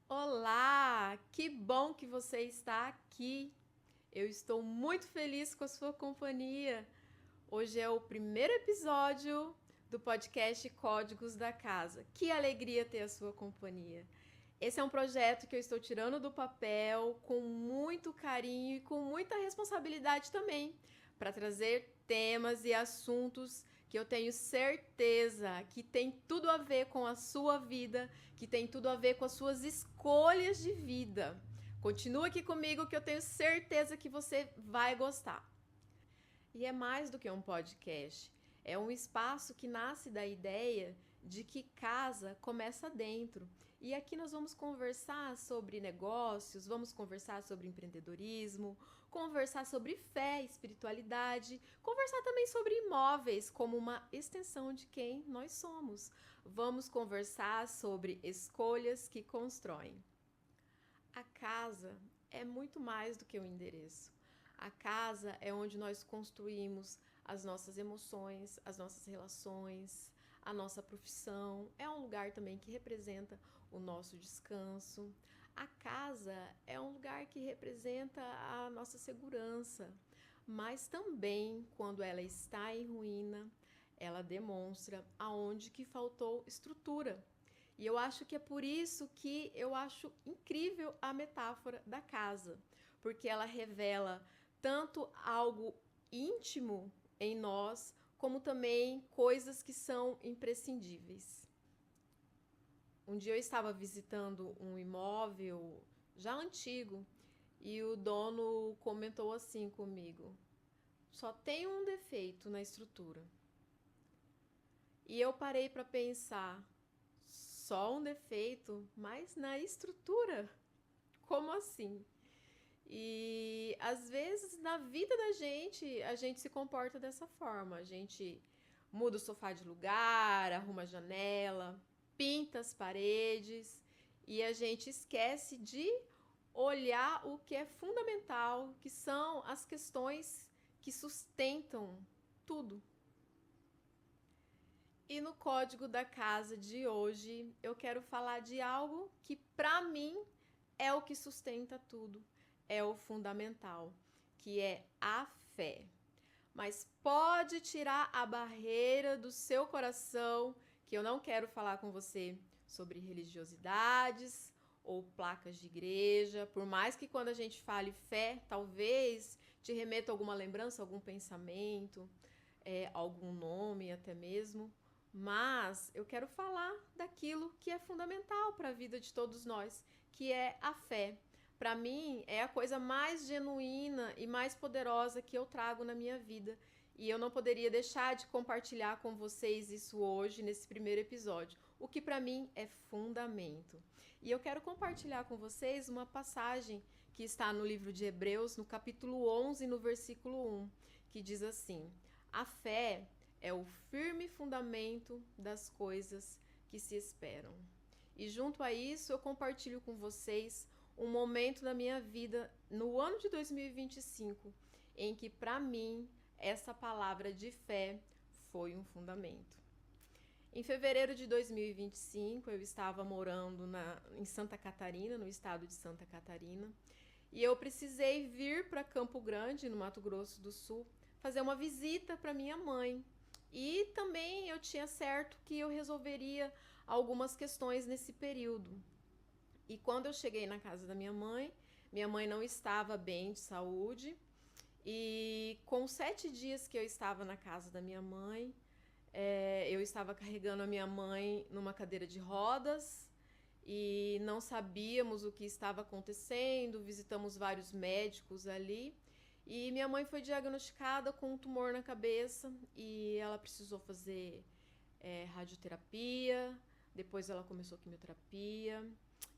Olá, que bom que você está aqui. Eu estou muito feliz com a sua companhia. Hoje é o primeiro episódio do podcast Códigos da Casa. Que alegria ter a sua companhia. Esse é um projeto que eu estou tirando do papel com muito carinho e com muita responsabilidade também, para trazer temas e assuntos que eu tenho certeza que tem tudo a ver com a sua vida, que tem tudo a ver com as suas escolhas de vida. Continua aqui comigo que eu tenho certeza que você vai gostar. E é mais do que um podcast. É um espaço que nasce da ideia de que casa começa dentro. E aqui nós vamos conversar sobre negócios, vamos conversar sobre empreendedorismo, conversar sobre fé, espiritualidade, conversar também sobre imóveis como uma extensão de quem nós somos. Vamos conversar sobre escolhas que constroem. A casa é muito mais do que um endereço. A casa é onde nós construímos as nossas emoções, as nossas relações, a nossa profissão. É um lugar também que representa o nosso descanso. A casa é um lugar que representa a nossa segurança, mas também, quando ela está em ruína, ela demonstra aonde que faltou estrutura. E eu acho que é por isso que eu acho incrível a metáfora da casa, porque ela revela tanto algo íntimo em nós, como também coisas que são imprescindíveis. Um dia eu estava visitando um imóvel já antigo e o dono comentou assim comigo: só tem um defeito na estrutura. E eu parei para pensar: só um defeito, mas na estrutura? Como assim? E às vezes na vida da gente, a gente se comporta dessa forma. A gente muda o sofá de lugar, arruma a janela, pinta as paredes e a gente esquece de olhar o que é fundamental, que são as questões que sustentam tudo. E no código da casa de hoje, eu quero falar de algo que para mim é o que sustenta tudo, é o fundamental, que é a fé. Mas pode tirar a barreira do seu coração, que eu não quero falar com você sobre religiosidades ou placas de igreja, por mais que quando a gente fale fé, talvez te remeta a alguma lembrança, algum pensamento, algum nome até mesmo. Mas eu quero falar daquilo que é fundamental para a vida de todos nós, que é a fé. Para mim, é a coisa mais genuína e mais poderosa que eu trago na minha vida. E eu não poderia deixar de compartilhar com vocês isso hoje, nesse primeiro episódio, o que para mim é fundamento. E eu quero compartilhar com vocês uma passagem que está no livro de Hebreus, no capítulo 11, no versículo 1, que diz assim: a fé é o firme fundamento das coisas que se esperam. E junto a isso, eu compartilho com vocês um momento da minha vida no ano de 2025 em que, para mim, essa palavra de fé foi um fundamento. Em fevereiro de 2025, eu estava morando em Santa Catarina, no estado de Santa Catarina, e eu precisei vir para Campo Grande, no Mato Grosso do Sul, fazer uma visita para minha mãe. E também eu tinha certo que eu resolveria algumas questões nesse período. E quando eu cheguei na casa da minha mãe não estava bem de saúde. E com 7 dias que eu estava na casa da minha mãe, eu estava carregando a minha mãe numa cadeira de rodas e não sabíamos o que estava acontecendo. Visitamos vários médicos ali e minha mãe foi diagnosticada com um tumor na cabeça e ela precisou fazer radioterapia. Depois ela começou quimioterapia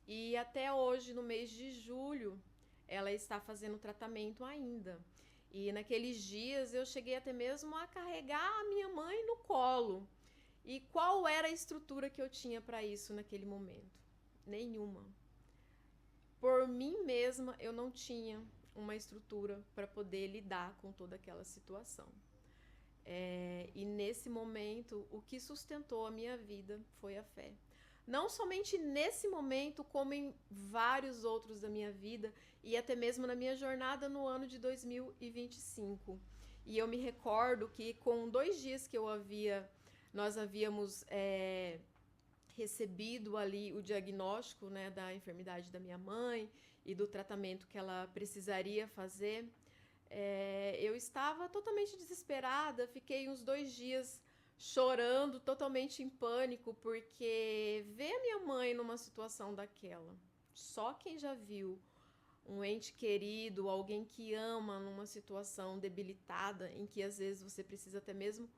e até hoje, no mês de julho, ela está fazendo tratamento ainda. E naqueles dias eu cheguei até mesmo a carregar a minha mãe no colo. E qual era a estrutura que eu tinha para isso naquele momento? Nenhuma. Por mim mesma, eu não tinha uma estrutura para poder lidar com toda aquela situação. E nesse momento, o que sustentou a minha vida foi a fé. não somente nesse momento, como em vários outros da minha vida e até mesmo na minha jornada no ano de 2025. E eu me recordo que com 2 dias que nós havíamos recebido ali o diagnóstico, né, da enfermidade da minha mãe e do tratamento que ela precisaria fazer, eu estava totalmente desesperada, fiquei uns 2 dias chorando, totalmente em pânico, porque ver a minha mãe numa situação daquela, só quem já viu um ente querido, alguém que ama numa situação debilitada, em que às vezes você precisa até mesmo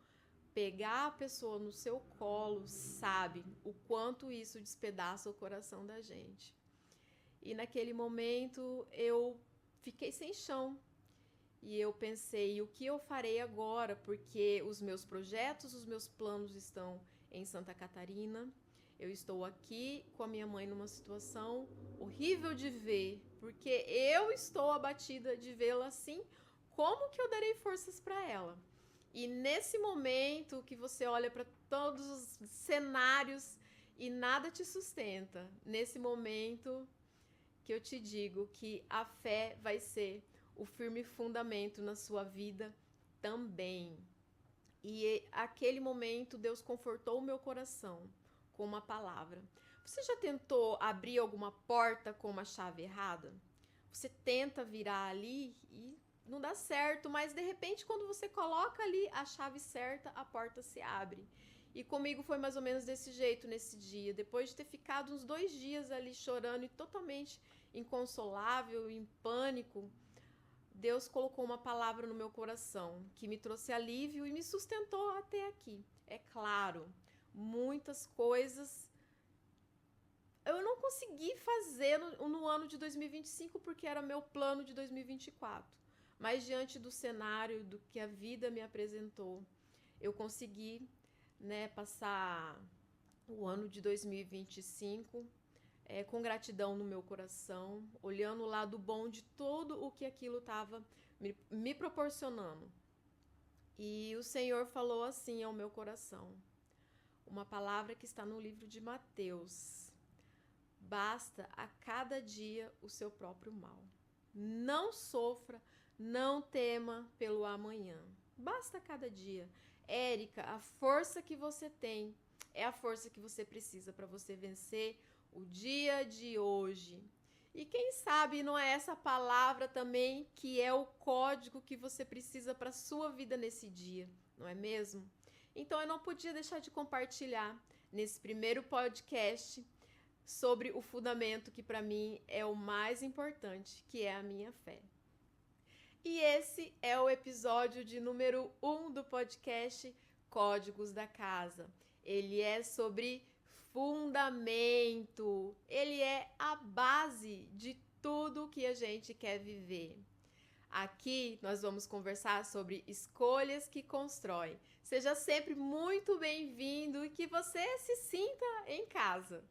pegar a pessoa no seu colo, sabe o quanto isso despedaça o coração da gente. E naquele momento eu fiquei sem chão. E eu pensei, o que eu farei agora? Porque os meus projetos, os meus planos estão em Santa Catarina. Eu estou aqui com a minha mãe numa situação horrível de ver, porque eu estou abatida de vê-la assim. Como que eu darei forças para ela? E nesse momento que você olha para todos os cenários e nada te sustenta, nesse momento que eu te digo que a fé vai ser o firme fundamento na sua vida também. E aquele momento Deus confortou o meu coração com uma palavra. Você já tentou abrir alguma porta com uma chave errada? Você tenta virar ali e não dá certo, mas de repente quando você coloca ali a chave certa, a porta se abre. E comigo foi mais ou menos desse jeito nesse dia. Depois de ter ficado uns 2 dias ali chorando e totalmente inconsolável, em pânico, Deus colocou uma palavra no meu coração que me trouxe alívio e me sustentou até aqui. É claro, muitas coisas eu não consegui fazer no ano de 2025 porque era meu plano de 2024. Mas diante do cenário, do que a vida me apresentou, eu consegui, né, passar o ano de 2025 com gratidão no meu coração, olhando o lado bom de tudo o que aquilo estava me proporcionando. E o Senhor falou assim ao meu coração, uma palavra que está no livro de Mateus: basta a cada dia o seu próprio mal. Não sofra, não tema pelo amanhã. Basta a cada dia. Érica, a força que você tem é a força que você precisa para você vencer o dia de hoje. E quem sabe não é essa palavra também que é o código que você precisa para a sua vida nesse dia, não é mesmo? Então eu não podia deixar de compartilhar nesse primeiro podcast sobre o fundamento que para mim é o mais importante, que é a minha fé. E esse é o episódio de número 1 do podcast Códigos da Casa. Ele é sobre fundamento. Ele é a base de tudo que a gente quer viver. Aqui nós vamos conversar sobre escolhas que constroem. Seja sempre muito bem-vindo e que você se sinta em casa.